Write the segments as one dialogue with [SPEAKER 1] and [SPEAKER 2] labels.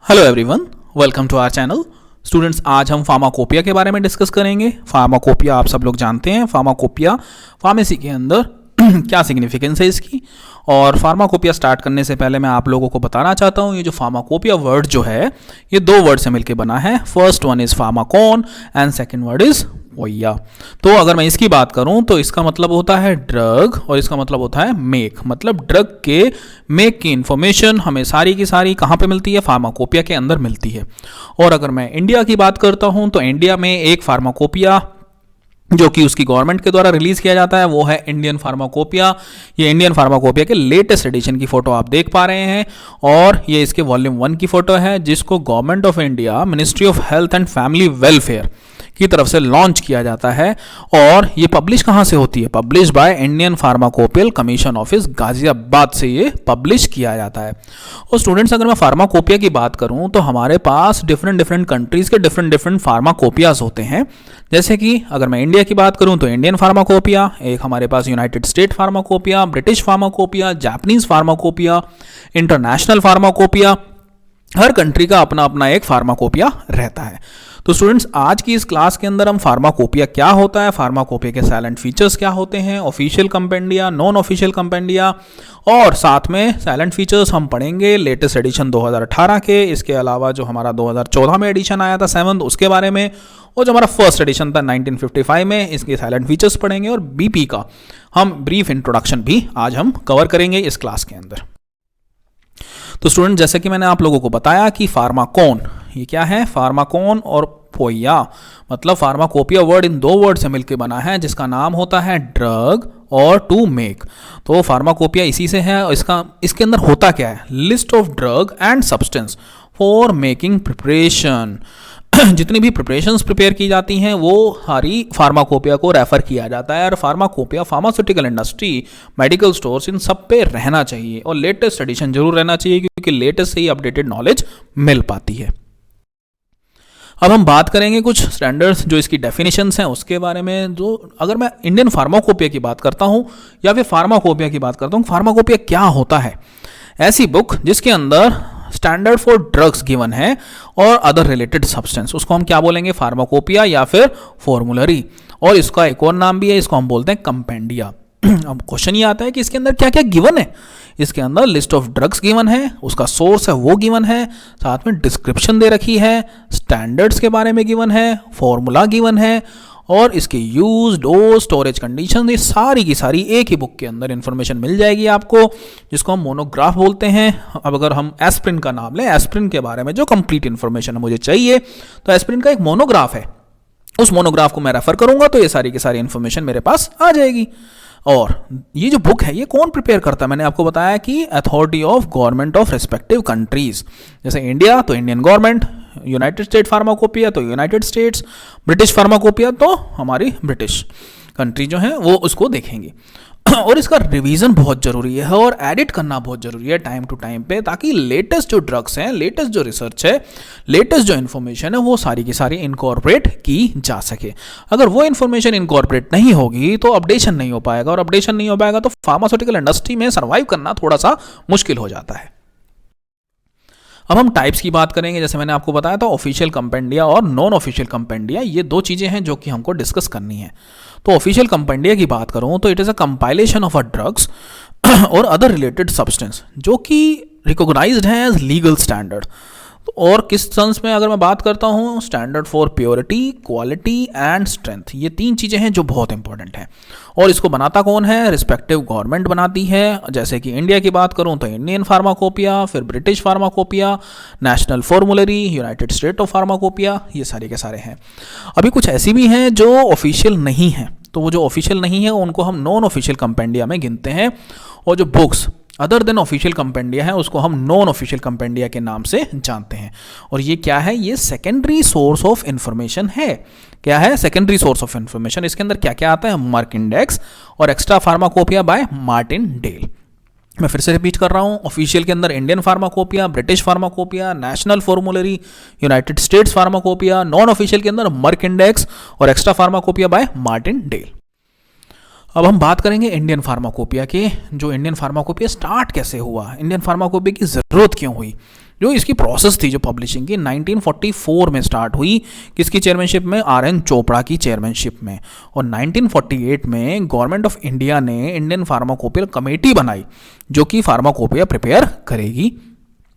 [SPEAKER 1] Hello everyone, welcome to our channel. Students, आज हम pharmacopoeia के बारे में डिस्कस करेंगे। फार्माकोपिया आप सब लोग जानते हैं। फार्माकोपिया फार्मेसी के अंदर क्या सिग्निफिकेंस है इसकी। और फार्माकोपिया स्टार्ट करने से पहले मैं आप लोगों को बताना चाहता हूँ, ये जो फार्माकोपिया वर्ड जो है ये दो वर्ड से मिलकर बना है। First one is pharmakon and second word is poeia. तो अगर मैं इसकी बात करूं तो इसका मतलब होता है ड्रग और इसका मतलब होता है मेक। मतलब ड्रग के मेक की इंफॉर्मेशन हमें सारी की सारी कहाँ पे मिलती है? फार्माकोपिया के अंदर मिलती है। और अगर मैं इंडिया की बात करता हूं तो इंडिया में एक फार्माकोपिया जो कि उसकी गवर्नमेंट के द्वारा रिलीज किया जाता है वो है इंडियन फार्माकोपिया। ये इंडियन फार्माकोपिया के लेटेस्ट एडिशन की फोटो आप देख पा रहे हैं और ये इसके वॉल्यूम 1 की फोटो है, जिसको government of India, ministry of health and family welfare की तरफ से लॉन्च किया जाता है। और ये पब्लिश कहाँ से होती है? Publish by Indian pharmacopoeial commission office, Ghaziabad से ये पब्लिश किया जाता है। और स्टूडेंट्स, अगर मैं फार्माकोपिया की बात करूं तो हमारे पास डिफरेंट कंट्रीज के डिफरेंट फार्माकोपियाज होते हैं। जैसे कि अगर मैं इंडिया की बात करूं तो इंडियन फार्माकोपिया, एक हमारे पास United State pharmacopoeia, British pharmacopoeia, Japanese pharmacopoeia, international pharmacopoeia. हर कंट्री का अपना अपना एक फार्माकोपिया रहता है। तो स्टूडेंट्स, आज की इस क्लास के अंदर हम फार्माकोपिया क्या होता है, फार्माकोपिया के साइलेंट फीचर्स क्या होते हैं, official compendia, non official compendia, और साथ में साइलेंट फीचर्स हम पढ़ेंगे लेटेस्ट एडिशन 2018 के। इसके अलावा जो हमारा 2014 में एडिशन आया था 7th, उसके बारे में, और जो हमारा फर्स्ट एडिशन था 1955 में, इसके साइलेंट फीचर्स पढ़ेंगे। और बीपी का हम ब्रीफ इंट्रोडक्शन भी आज हम कवर करेंगे इस क्लास के अंदर। तो स्टूडेंट, जैसे कि मैंने आप लोगों को बताया कि फार्माकोन ये क्या है? फार्माकोन और पोइया मतलब फार्माकोपिया वर्ड इन दो वर्ड से मिलकर बना है, जिसका नाम होता है ड्रग और टू मेक। तो फार्माकोपिया इसी से है। इसके अंदर होता क्या है? List of drug and substance for making preparation. जितनी भी प्रिपरेशंस प्रिपेयर की जाती हैं वो सारी फार्माकोपिया को रेफर किया जाता है। और pharmacopoeia pharmaceutical industry, medical stores, इन सब पे रहना चाहिए और लेटेस्ट एडिशन जरूर रहना चाहिए, क्योंकि लेटेस्ट से ही अपडेटेड नॉलेज मिल पाती है। अब हम बात करेंगे कुछ स्टैंडर्ड्स जो इसकी डेफिनेशंस हैं उसके बारे में। जो अगर मैं इंडियन फार्माकोपिया की बात करता हूं या फिर फार्माकोपिया की बात करता हूं, फार्माकोपिया क्या होता है? ऐसी बुक जिसके अंदर स्टैंडर्ड फॉर ड्रग्स गिवन है और अदर रिलेटेड सब्सटेंस, उसको हम क्या बोलेंगे? फार्माकोपिया या फिर फॉर्मूलरी। और इसका एक और नाम भी है, इसको हम बोलते हैं कंपेंडिया। अब क्वेश्चन ये आता है कि इसके अंदर क्या क्या गिवन है। इसके अंदर लिस्ट ऑफ ड्रग्स गिवन है, उसका सोर्स है वो गिवन है, साथ में डिस्क्रिप्शन दे रखी है, स्टैंडर्ड्स के बारे में गिवन है, फॉर्मूला गिवन है, और इसके यूज, डोज, स्टोरेज कंडीशन, ये सारी की सारी एक ही बुक के अंदर इंफॉर्मेशन मिल जाएगी आपको, जिसको हम मोनोग्राफ बोलते हैं। अब अगर हम एस्प्रिन का नाम लें, एस्प्रिन के बारे में जो कंप्लीट इंफॉर्मेशन मुझे चाहिए, तो एस्प्रिन का एक मोनोग्राफ है, उस मोनोग्राफ को मैं रेफर करूंगा तो ये सारी की सारी इंफॉर्मेशन मेरे पास आ जाएगी। और ये जो बुक है ये कौन प्रिपेयर करता है? मैंने आपको बताया कि authority of government of respective countries. जैसे इंडिया तो Indian government, United State pharmacopoeia तो यूनाइटेड स्टेट्स, ब्रिटिश फार्माकोपिया तो हमारी ब्रिटिश कंट्री जो है वो उसको देखेंगे। और इसका रिवीजन बहुत जरूरी है और एडिट करना बहुत जरूरी है टाइम टू टाइम पे, ताकि लेटेस्ट जो ड्रग्स हैं, लेटेस्ट जो रिसर्च है, लेटेस्ट जो इन्फॉर्मेशन है वो सारी की सारी इनकॉर्पोरेट की जा सके। अगर वो इन्फॉर्मेशन इनकॉर्पोरेट नहीं होगी तो अपडेशन नहीं हो पाएगा, और अपडेशन नहीं हो पाएगा तो फार्मास्यूटिकल इंडस्ट्री में सर्वाइव करना थोड़ा सा मुश्किल हो जाता है। अब हम टाइप्स की बात करेंगे। जैसे मैंने आपको बताया था, ऑफिशियल कंपेंडिया और नॉन ऑफिशियल कंपेंडिया, ये दो चीज़ें हैं जो कि हमको डिस्कस करनी है। तो ऑफिशियल कंपेंडिया की बात करूं तो it is a compilation of a drugs और अदर रिलेटेड सब्सटेंस जो कि रिकॉग्नाइज्ड है एज लीगल स्टैंडर्ड। और किस सेंस में अगर मैं बात करता हूँ, standard for purity, quality and strength, ये तीन चीज़ें हैं जो बहुत इंपॉर्टेंट हैं। और इसको बनाता कौन है? रिस्पेक्टिव गवर्नमेंट बनाती है। जैसे कि इंडिया की बात करूँ तो इंडियन फार्माकोपिया, फिर British pharmacopoeia, national formulary, United state of pharmacopoeia, ये सारे के सारे हैं। अभी कुछ ऐसी भी हैं जो ऑफिशियल नहीं हैं, तो वो जो ऑफिशियल नहीं है उनको हम नॉन ऑफिशियल कंपेंडिया में गिनते हैं। और जो books other than official compendia है उसको हम नॉन ऑफिशियल कंपेंडिया के नाम से जानते हैं। और ये क्या है? ये सेकेंडरी सोर्स ऑफ इंफॉर्मेशन है। क्या है? Secondary source of information. इसके अंदर क्या क्या आता है? मर्क इंडेक्स और extra pharmacopoeia by Martindale. मैं फिर से रिपीट कर रहा हूँ, ऑफिशियल के अंदर Indian pharmacopoeia, British pharmacopoeia, national formulary, United States pharmacopoeia. Non official के अंदर मर्क इंडेक्स और extra pharmacopoeia by Martindale. अब हम बात करेंगे इंडियन फार्माकोपिया के। जो इंडियन फार्माकोपिया स्टार्ट कैसे हुआ, इंडियन फार्माकोपिया की ज़रूरत क्यों हुई। जो इसकी प्रोसेस थी जो पब्लिशिंग की 1944 में स्टार्ट हुई, किसकी चेयरमैनशिप में, RN चोपड़ा की चेयरमैनशिप में। और 1948 में गवर्नमेंट ऑफ इंडिया ने इंडियन फार्माकोपिया कमेटी बनाई जो कि फार्माकोपिया प्रिपेयर करेगी,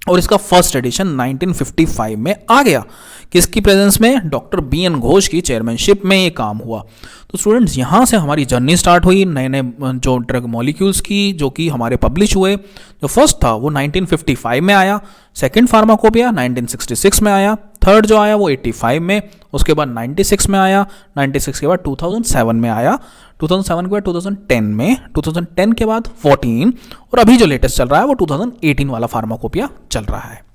[SPEAKER 1] और इसका फर्स्ट एडिशन 1955 में आ गया। किसकी प्रेजेंस में, डॉक्टर BN घोष की चेयरमैनशिप में ये काम हुआ। तो स्टूडेंट्स यहाँ से हमारी जर्नी स्टार्ट हुई नए नए जो ड्रग मॉलिक्यूल्स की, जो कि हमारे पब्लिश हुए। जो फर्स्ट था वो 1955 में आया, सेकंड फार्माकोपिया 1966 में आया, थर्ड जो आया वो 85 में, उसके बाद 96 में आया, 96 के बाद 2007 में आया, 2007 के बाद 2010 में, 2010 के बाद 14, और अभी जो लेटेस्ट चल रहा है वो 2018 वाला फार्माकोपिया चल रहा है।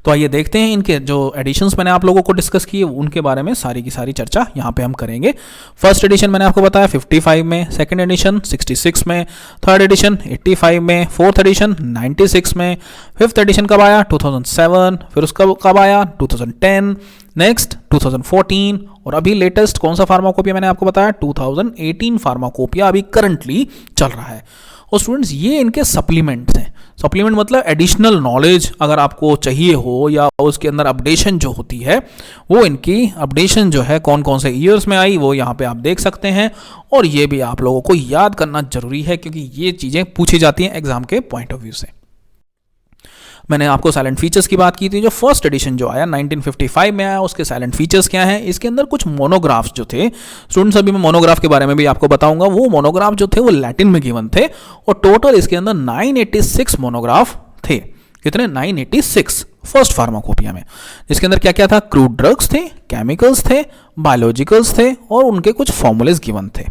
[SPEAKER 1] तो आइए देखते हैं इनके जो एडिशंस मैंने आप लोगों को डिस्कस किए उनके बारे में सारी की सारी चर्चा यहाँ पे हम करेंगे। फर्स्ट एडिशन मैंने आपको बताया 55 में, सेकंड एडिशन 66 में, थर्ड एडिशन 85 में, फोर्थ एडिशन 96 में, फिफ्थ एडिशन कब आया 2007, फिर उसका कब आया 2010, नेक्स्ट 2014, और अभी लेटेस्ट कौन सा फार्माकोपिया मैंने आपको बताया 2018 फार्माकोपिया अभी करंटली चल रहा है। और स्टूडेंट्स ये इनके सप्लीमेंट्स हैं। सप्लीमेंट मतलब एडिशनल नॉलेज अगर आपको चाहिए हो या उसके अंदर अपडेशन जो होती है, वो इनकी अपडेशन जो है कौन कौन से ईयर्स में आई वो यहाँ पे आप देख सकते हैं। और ये भी आप लोगों को याद करना जरूरी है क्योंकि ये चीज़ें पूछी जाती हैं एग्जाम के पॉइंट ऑफ व्यू से। मैंने आपको साइलेंट फीचर्स की बात की थी। जो फर्स्ट एडिशन जो आया 1955 में आया, उसके साइलेंट फीचर्स क्या हैं, इसके अंदर कुछ मोनोग्राफ्स जो थे स्टूडेंट्स, अभी मैं मोनोग्राफ के बारे में भी आपको बताऊंगा। वो मोनोग्राफ जो थे वो लैटिन में गिवन थे और टोटल इसके अंदर 986 मोनोग्राफ थे। कितने, 986 फर्स्ट फार्माकोपिया में, जिसके अंदर क्या क्या था, क्रूड ड्रग्स थे, केमिकल्स थे, बायोलॉजिकल्स थे और उनके कुछ फॉर्मूलेस गिवन थे।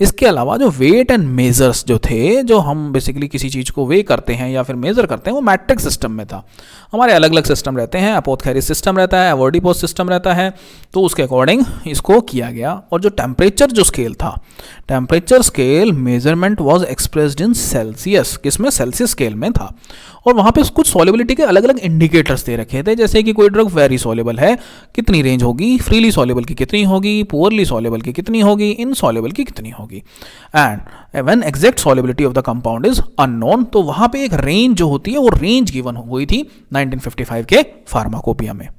[SPEAKER 1] इसके अलावा जो वेट एंड मेजर्स जो थे, जो हम बेसिकली किसी चीज़ को वे करते हैं या फिर मेजर करते हैं, वो मैट्रिक सिस्टम में था। हमारे अलग अलग सिस्टम रहते हैं, अपोथेरिस सिस्टम रहता है, अवॉर्डिपोस सिस्टम रहता है, तो उसके अकॉर्डिंग इसको किया गया। और जो टेम्परेचर जो स्केल था, temperature scale measurement was expressed in Celsius, किसमें, सेल्सियस स्केल में था। और वहाँ पे कुछ सॉल्युबिलिटी के अलग अलग इंडिकेटर्स दे रखे थे, जैसे कि कोई ड्रग वेरी सॉल्युबल है कितनी रेंज होगी, फ्रीली सॉल्युबल की कितनी होगी, पुअरली सॉल्युबल की कितनी होगी, इनसॉल्युबल की कितनी होगी। And when exact solubility of the compound is unknown, तो वहाँ पे एक रेंज जो होती है वो रेंज गिवन हुई थी 1955 के फार्माकोपिया में।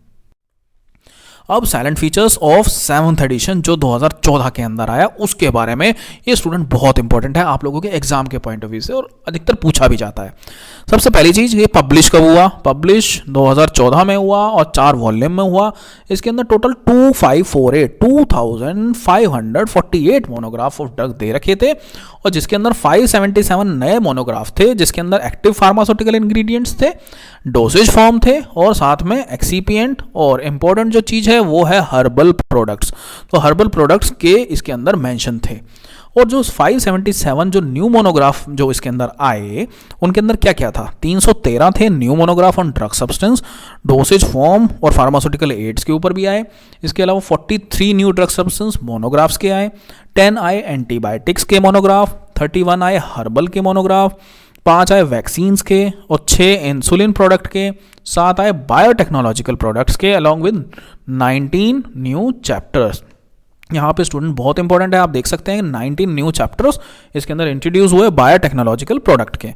[SPEAKER 1] अब salient features of 7th addition जो 2014 के अंदर आया, उसके बारे में ये स्टूडेंट बहुत इंपॉर्टेंट है आप लोगों के एग्जाम के पॉइंट ऑफ व्यू से और अधिकतर पूछा भी जाता है। सबसे पहली चीज, ये पब्लिश कब हुआ, पब्लिश 2014 में हुआ और 4 वॉल्यूम में हुआ। इसके अंदर टोटल 2548 मोनोग्राफ ऑफ ड्रग दे रखे थे और जिसके अंदर 577 नए मोनोग्राफ थे, जिसके अंदर एक्टिव फार्मास्यूटिकल इंग्रेडिएंट्स थे, डोसेज फॉर्म थे और साथ में एक्सीपिएंट, और इंपॉर्टेंट जो चीज है वो है हर्बल प्रोडक्ट्स। तो हर्बल प्रोडक्ट्स के इसके अंदर मेंशन थे। और जो 577 जो न्यू मोनोग्राफ जो इसके अंदर आए, उनके अंदर क्या क्या था, 313 थे new monograph on drug substance, dosage form और फार्मास्यूटिकल एड्स के ऊपर भी आए। इसके अलावा 43 न्यू ड्रग सब्सटेंस मोनोग्राफ्स के आए, 10 आए एंटीबायोटिक्स के मोनोग्राफ, 31 आए हर्बल के मोनोग्राफ, 5 आए वैक्सीन्स के और 6 इंसुलिन प्रोडक्ट के, 7 आए बायोटेक्नोलॉजिकल प्रोडक्ट्स के, अलॉन्ग विद 19 न्यू चैप्टर्स। यहाँ पे स्टूडेंट बहुत इंपॉर्टेंट है, आप देख सकते हैं 19 न्यू चैप्टर्स इसके अंदर इंट्रोड्यूस हुए बायोटेक्नोलॉजिकल प्रोडक्ट के।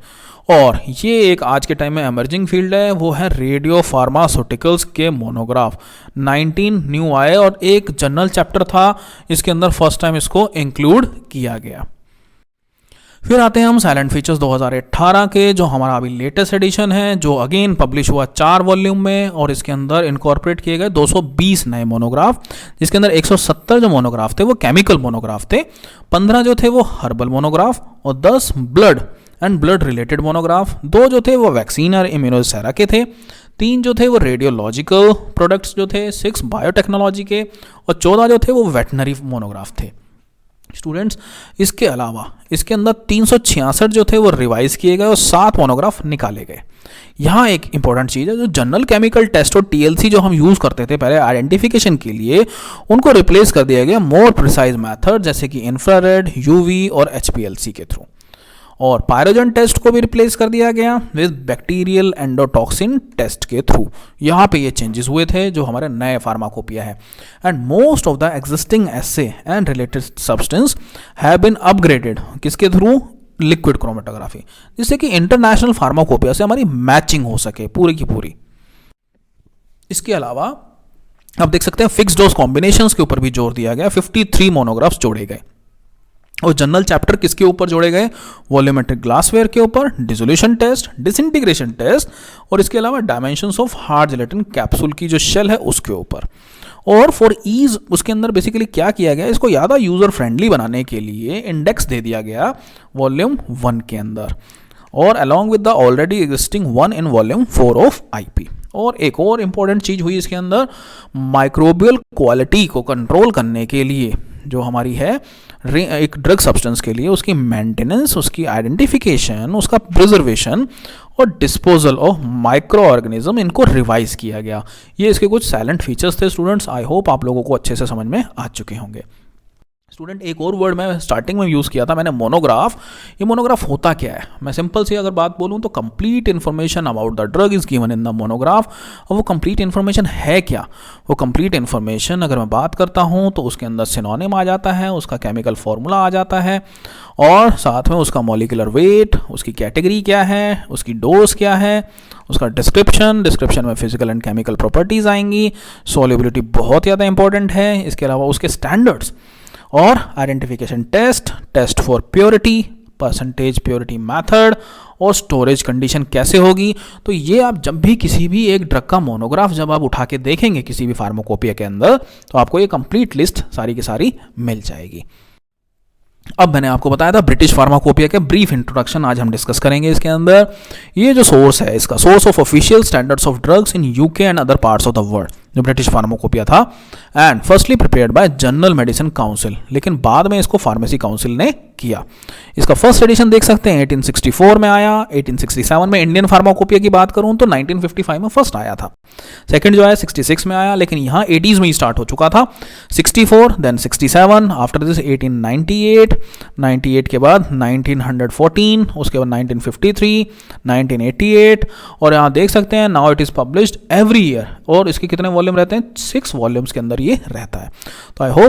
[SPEAKER 1] और ये एक आज के टाइम में एमर्जिंग फील्ड है, वो है रेडियो फार्मास्यूटिकल्स के मोनोग्राफ। 19 न्यू आए और एक जनरल चैप्टर था, इसके अंदर फर्स्ट टाइम इसको इंक्लूड किया गया। फिर आते हैं हम साइलेंट फीचर्स 2018 के, जो हमारा अभी लेटेस्ट एडिशन है, जो अगेन पब्लिश हुआ 4 वॉल्यूम में और इसके अंदर इनकॉर्पोरेट किए गए 220 नए मोनोग्राफ, जिसके अंदर 170 जो मोनोग्राफ थे वो केमिकल मोनोग्राफ थे, 15 जो थे वो हर्बल मोनोग्राफ और 10 blood and blood related monograph, 2 जो थे वो वैक्सीन और इम्यूनोसेरा के थे, 3 जो थे वो रेडियोलॉजिकल प्रोडक्ट्स जो थे, 6 बायोटेक्नोलॉजी के और 14 जो थे वो वेटनरी मोनोग्राफ थे। स्टूडेंट्स इसके अलावा इसके अंदर 366 जो थे वो रिवाइज किए गए और 7 मोनोग्राफ निकाले गए। यहाँ एक इंपॉर्टेंट चीज़ है, जो जनरल केमिकल टेस्ट और TLC जो हम यूज़ करते थे पहले आइडेंटिफिकेशन के लिए, उनको रिप्लेस कर दिया गया मोर प्रिसाइज मेथड जैसे कि इंफ्रारेड, UV और HPLC के थ्रू। और पायरोजन टेस्ट को भी रिप्लेस कर दिया गया विद बैक्टीरियल एंडोटॉक्सिन टेस्ट के थ्रू। यहाँ पे ये चेंजेस हुए थे जो हमारे नए फार्माकोपिया है। And most of the existing assay and related substance have been upgraded, किसके थ्रू, लिक्विड क्रोमेटोग्राफी, जिससे कि इंटरनेशनल फार्माकोपिया से हमारी मैचिंग हो सके पूरी की पूरी। इसके अलावा आप देख सकते हैं फिक्स डोज कॉम्बिनेशंस के ऊपर भी जोर दिया गया, 53 मोनोग्राफ्स जोड़े गए। और जनरल चैप्टर किसके ऊपर जोड़े गए? वॉल्यूमेट्रिक ग्लासवेयर के ऊपर, डिसोल्यूशन टेस्ट, डिसइंटीग्रेशन टेस्ट, और इसके अलावा dimensions of hard gelatin capsule की जो शेल है उसके ऊपर। और फॉर ईज उसके अंदर बेसिकली क्या किया गया, इसको ज़्यादा यूज़र फ्रेंडली बनाने के लिए इंडेक्स दे दिया गया वॉल्यूम 1 के अंदर, और along with the already existing one in volume 4 of IP. और एक और इंपॉर्टेंट चीज़ हुई इसके अंदर, माइक्रोबियल क्वालिटी को कंट्रोल करने के लिए जो हमारी है एक ड्रग सब्सटेंस के लिए, उसकी मेंटेनेंस, उसकी आइडेंटिफिकेशन, उसका प्रिजर्वेशन और डिस्पोजल ऑफ माइक्रो ऑर्गेनिज्म, इनको रिवाइज किया गया। ये इसके कुछ साइलेंट फीचर्स थे स्टूडेंट्स। आई होप आप लोगों को अच्छे से समझ में आ चुके होंगे। स्टूडेंट एक और वर्ड मैं स्टार्टिंग में यूज़ किया था मैंने, मोनोग्राफ। ये मोनोग्राफ होता क्या है? मैं सिंपल सी अगर बात बोलूँ तो complete information about the drug is given in the monograph. और वो कंप्लीट इन्फॉर्मेशन है क्या? वो कंप्लीट इन्फॉर्मेशन अगर मैं बात करता हूँ तो उसके अंदर सिनोनिम आ जाता है, उसका केमिकल फार्मूला आ जाता है, और साथ में उसका मॉलिक्यूलर वेट, उसकी कैटेगरी क्या है, उसकी डोज क्या है, उसका डिस्क्रिप्शन में फिजिकल एंड केमिकल प्रॉपर्टीज़ आएंगी, सॉल्युबिलिटी बहुत ज़्यादा इंपॉर्टेंट है, इसके अलावा उसके स्टैंडर्ड्स और identification test for purity, percentage purity method, और स्टोरेज कंडीशन कैसे होगी। तो ये आप जब भी किसी भी एक ड्रग का मोनोग्राफ जब आप उठा के देखेंगे किसी भी फार्माकोपिया के अंदर, तो आपको ये कंप्लीट लिस्ट सारी की सारी मिल जाएगी। अब मैंने आपको बताया था ब्रिटिश फार्माकोपिया के ब्रीफ इंट्रोडक्शन आज हम डिस्कस करेंगे इसके अंदर। ये जो सोर्स है इसका, source of official standards of drugs in UK and other parts of the world, जो ब्रिटिश फार्माकोपिया था, and firstly prepared by general medicine council, लेकिन बाद में इसको फार्मेसी काउंसिल ने किया। इसका फर्स्ट एडिशन देख सकते हैं 1864 में आया। 1867 में इंडियन फार्माकोपिया की बात करूं तो 1955 में फर्स्ट आया था। सेकंड जो है 66 में आया, लेकिन यहाँ 80s में ही स्टार्ट हो चुका था। 64 देन 67, आफ्टर दिस 1898, 98 के बाद 1914, उसके बाद 1953, 1988, और यहाँ देख सकते हैं now it is published every year. और इसके कितने वॉल्यूम रहते हैं? 6 वॉल्यूम्स के अंदर ये रहता है। तो आई होप